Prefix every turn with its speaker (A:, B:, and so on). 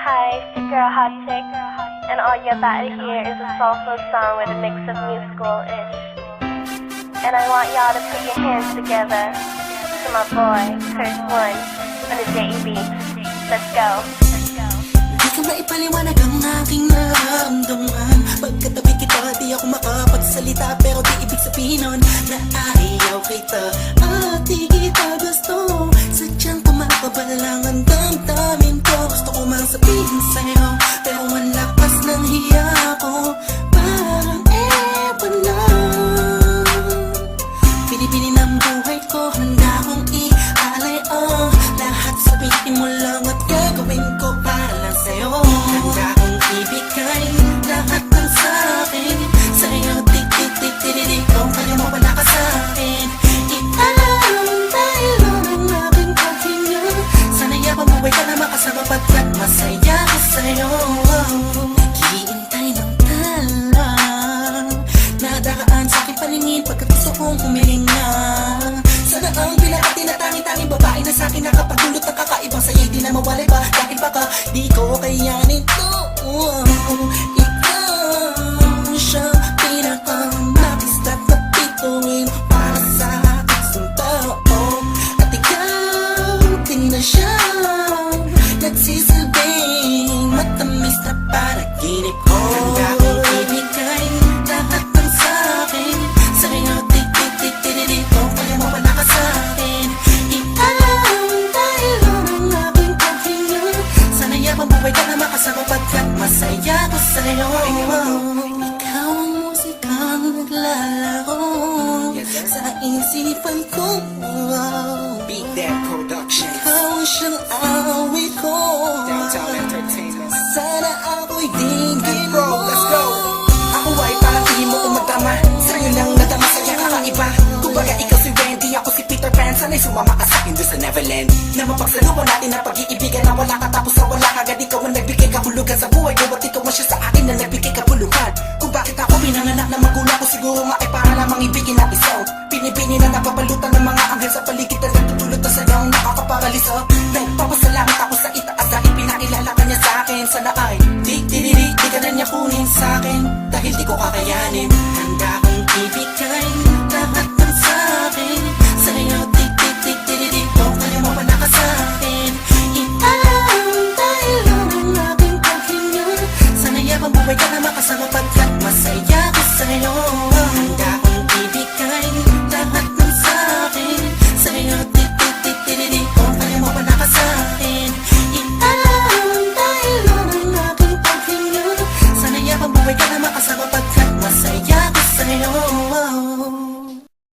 A: Hi, it's your girl Hot Chick, and all you're about to hear is a soulful song with a mix of musical-ish. And I want y'all to put your hands together to my boy, Curse One, on the JEB. Let's go.
B: Di ka maipaliwanag ang aking nararamdaman. Pagkatabi kita, di ako makapagsalita, pero di ibig sabihin nun na ayaw kita at di kita gusto. Sadyang kumapabalang ang damdamin ko. Gusto ko mang sabihin sa'yo, pero ang lakas ng hiya ko. Parang ewan na. Pinipili ng buhay ko, handa kong ialay ang lahat. Sabihin mo lang at gagawin ko para lang sa'yo. Handa kong ibigay lahat ng sa'kin sa'yo. Tik-tik-tik-tik-tik, kung kaya mo wala ka sa'kin. Ialam dahil ang aking paghinga. Sana yabang buhay ka na makasama pagkat masaya ko sa'yo. Naghihintay ng talang nadaraan sa'king paningin pagkat gusto kong humihinga. Sana ang pinakati na tanging-tanging babae na sa'kin nakapagdulot ng kakaibang sa'yo'y di na mawalay ba? Dahil baka di ko kayanin to. Ikaw siya pinakanapis at napituin para sa aking tao. At ikaw din na siya nagsisilbing matamis na panaginip ko. Handa kong ibigay lahat ng sa'kin sa'yo. Tik-tik-tik-tik-tik, kung kaya mo wala ka sa'kin. Ialam dahil ang aking paghinga. Sana yabang buhay ka na makasama pagkat masaya ko sa'yo. Ikaw ang musikang naglalaro sa isipan ko.
C: Beat That Production,
B: Ikaw ang siyang awit ko.
C: Downtown Entertainment.
B: Sana ako'y dinggin
C: Bro,
B: mo.
C: let's go. Ako ay parang hindi mo umatama. Sa'yo lang nadama, sa'yo kakaiba. Kumbaga ikaw si Wendy, ako si Peter Pan. Sana'y sumama ka sa'kin doon sa Neverland. Na mapagsaluhan natin na pag-iibigan na wala ka tapos na wala kagad. Ikaw ang nagbigay kahulugan sa buhay ko. At ikaw ang siya sa akin na nagbigay kabuluhan. Kung bakit ako pinanganak na magulang ko, siguro nga ay para lamang ibigin na isaw. Pinipini na napapalutan ng mga anghel sa paligid na nagtutulot na sayang nakakaparaliso. Nagpapasalamat ako sa itaas dahil pinakilala ka niya sa'kin. Sana ay di ka na niya kunin sa'kin dahil di ko kakayanin. Handa kong ibigay lahat ng sa'kin sa'yo. Tik-tik-tik-tik-tik, kung kaya mo wala ka sa'kin.
B: Ialam dahil ang aking paghinga. Sana yabang buhay ka na makasama pagkat masaya ko sa'yo. Handa kong ibigay lahat ng sa'kin sa'yo. Tik-tik-tik-tik-tik, kung kaya mo wala ka sa'kin. Ialam dahil ang aking paghinga. Sana yabang buhay ka na makasama pagkat masaya ko sa'yo.